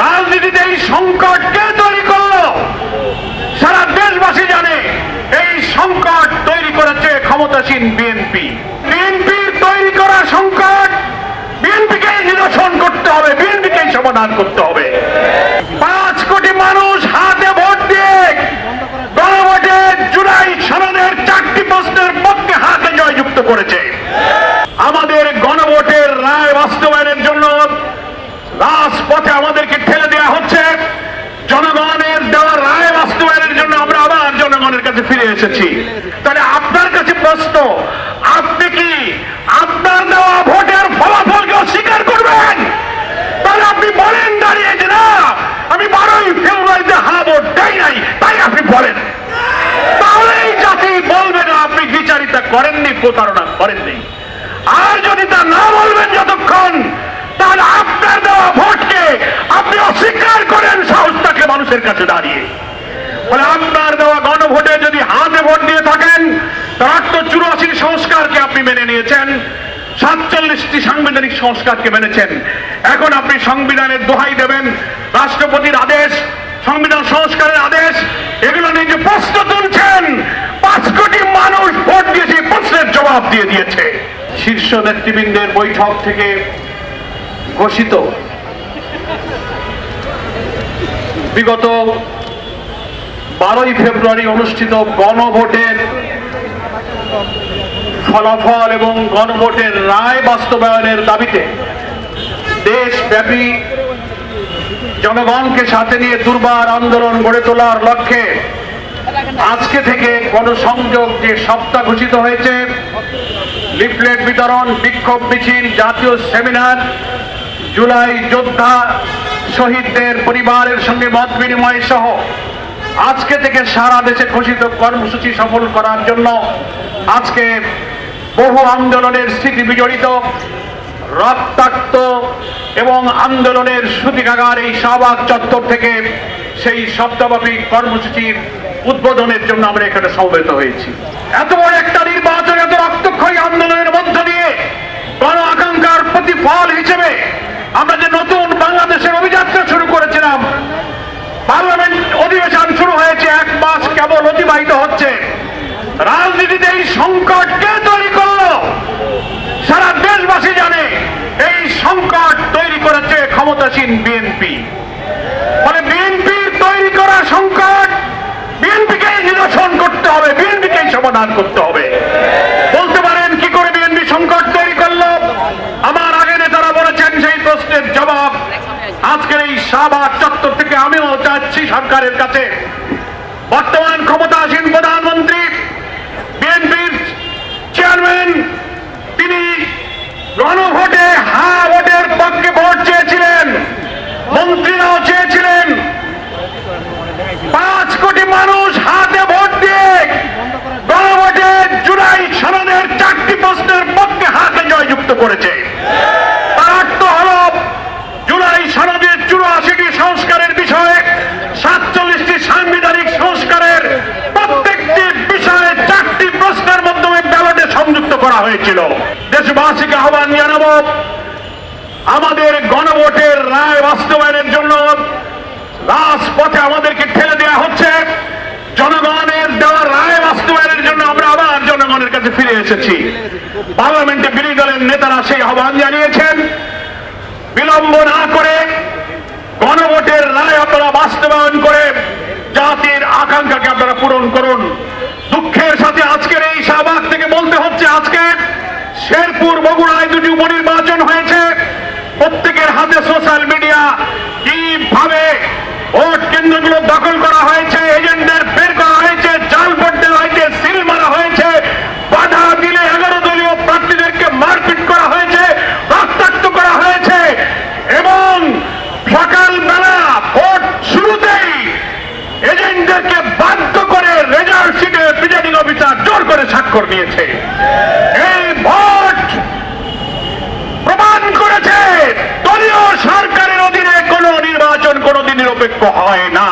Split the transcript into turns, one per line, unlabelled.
রাজনীতিতে এই সংকট কে তৈরি করলো? সারা দেশবাসী জানে এই সংকট তৈরি করেছে ক্ষমতাসীন বিএনপি। বিএনপির তৈরি করা সংকট বিএনপিকে নিরসন করতে হবে, বিএনপিকে সমাধান করতে হবে। 5 কোটি মানুষ হাতে ভোট দিয়ে গণভোটে জুলাই সনদের 4টি প্রশ্নের পক্ষে হাতে জয়যুক্ত করেছে। আমাদের গণভোটের রায় বাস্তবায়নের জন্য রাজপথে আমাদেরকে ঠেলে দেওয়া হচ্ছে। জনগণের দেওয়া রায় বাস্তবায়নের জন্য আমরা আবার জনগণের কাছে ফিরে এসেছি। তাহলে আপনার কাছে প্রশ্ন, আপনি কি আপনার দেওয়া ভোটের ফলাফলকে অস্বীকার করবেন? তাহলে আপনি বলেন দাঁড়িয়ে যে না, আমি 12ই ফেব্রুয়ারিতে ভোট দেই নাই, তাই আপনি বলেন। তাহলে এই জাতি বলবে না আপনি বিচারিতা করেননি, প্রতারণা করেননি। আর যদি তা না বলবেন যতক্ষণ, তাহলে আপনার দেওয়া ভোটকে আপনি অস্বীকার করেন সাহস থাকে মানুষের কাছে দাঁড়িয়ে। ফলে আপনার দেওয়া গণভোটে যদি হাতে ভোট দিয়ে থাকেন, তার তো 84 সংস্কারকে আপনি মেনে নিয়েছেন, 47টি সাংবিধানিক সংস্কারকে মেনেছেন। এখন আপনি সংবিধানের দোহাই দেবেন, রাষ্ট্রপতির আদেশ, সংবিধান সংস্কারের আদেশ, এগুলো নিয়ে যে প্রশ্ন তুলছেন, 5 কোটি মানুষ ভোট দিয়ে সেই প্রশ্নের জবাব দিয়ে দিয়েছে। শীর্ষ নেতৃবৃন্দের বৈঠক থেকে ঘোষিত বিগত 12ই ফেব্রুয়ারি অনুষ্ঠিত গণভোটের ফলাফল এবং গণভোটের রায় বাস্তবায়নের দাবিতে দেশব্যাপী জনগণকে সাথে নিয়ে দুর্বার আন্দোলন গড়ে তোলার লক্ষ্যে আজকে থেকে গণসংযোগ যে সপ্তাহ ঘোষিত হয়েছে, লিফলেট বিতরণ, বিক্ষোভ মিছিল, জাতীয় সেমিনার, জুলাই যোদ্ধা শহীদদের পরিবারের সঙ্গে মত বিনিময় সহ আজকে থেকে সারা দেশে ঘোষিত কর্মসূচি সফল করার জন্য আজকে বহু আন্দোলনের স্মৃতি বিজড়িত, রক্তাক্ত এবং আন্দোলনের সূতিকাগার এই শাহবাগ চত্বর থেকে সেই সপ্তাহব্যাপী কর্মসূচির উদ্বোধনের জন্য আমরা এখানে সমবেত হয়েছি। এত বড় একটা নির্বাচন, এত রক্তক্ষয়ী আন্দোলনের মধ্য দিয়ে গণ আকাঙ্ক্ষার প্রতিফল হিসেবে আমরা যে নতুন বাংলাদেশের অভিযাত্রা শুরু করেছিলাম, পার্লামেন্ট অধিবেশন শুরু হয়েছে, 1 মাস কেবল অতিবাহিত হচ্ছে। রাজনীতিতে এই সংকট কে তৈরি করলো? সারা দেশবাসী জানে এই সংকট তৈরি করেছে ক্ষমতাসীন বিএনপি। ফলে বিএনপির তৈরি করা সংকট বিএনপিকে নিরসন করতে হবে, বিএনপিকে সমাধান করতে হবে। বলতে পারেন কি করে বিএনপি সংকট তৈরি করলো? আমার আগে নেতারা বলেছেন, সেই প্রশ্নের জবাব আজকের এই শাহবাগ চত্বর থেকে আমিও চাচ্ছি সরকারের কাছে। বর্তমান ক্ষমতাসীন প্রধানমন্ত্রী, বিএনপির চেয়ারম্যান, তিনি গণভোটে ভোটের পক্ষে ভোট চেয়েছিলেন, মন্ত্রীরাও চেয়েছিলেন। 5 কোটি মানুষ হাতে ভোট দিয়ে গণভোটে জুলাই সনদের 4টি প্রশ্নের পক্ষে হাতে জয়যুক্ত করেছে। তার অর্থ হল জুলাই সনদের 84টি সংস্কারের বিষয়ে 47টি সাংবিধানিক সংস্কারের প্রত্যেকটি বিষয়ে 4টি প্রশ্নের মাধ্যমে ব্যালটে সংযুক্ত করা হয়েছিল। দেশবাসীকে আহ্বান জানাবো, আমাদের গণভোটের রায় বাস্তবায়নের জন্য রাজপথে আমাদেরকে ঠেলে দেওয়া হচ্ছে। জনগণের দেওয়া রায় বাস্তবায়নের জন্য আমরা আবার জনগণের কাছে ফিরে এসেছি। পার্লামেন্টে বিরোধী দলের নেতারা সেই আহ্বান জানিয়েছেন, বিলম্ব না করে গণভোটের রায় আপনারা বাস্তবায়ন করে জাতির আকাঙ্ক্ষাকে আপনারা পূরণ করুন। দুঃখের সাথে আজকের এই শাহবাগ থেকে বলতে হচ্ছে, আজকে শেরপুর, বগুড়ায় 2টি উপনির্বাচন হয়েছে। প্রত্যেকের হাতে সোশ্যাল মিডিয়া, কিভাবে ভোট কেন্দ্রগুলো দখল করা হয়েছে, এজেন্টদের বের করা হয়েছে, জাল ভোট দেওয়া হয়েছে, সিল মারা হয়েছে, বাধা দিলে 11 দলীয় প্রার্থীদেরকে মারপিট করা হয়েছে, রক্তাক্ত করা হয়েছে এবং সকালবেলা ভোট শুরুতেই এজেন্টদেরকে বাধ্য করে রেজাল্ট শিটে প্রিজাইডিং অফিসার জোর করে স্বাক্ষর নিয়েছে। এই ভোট প্রমাণ করেছে দলীয় সরকারের অধীনে কোন নির্বাচন কোনদিন নিরপেক্ষ হয় না।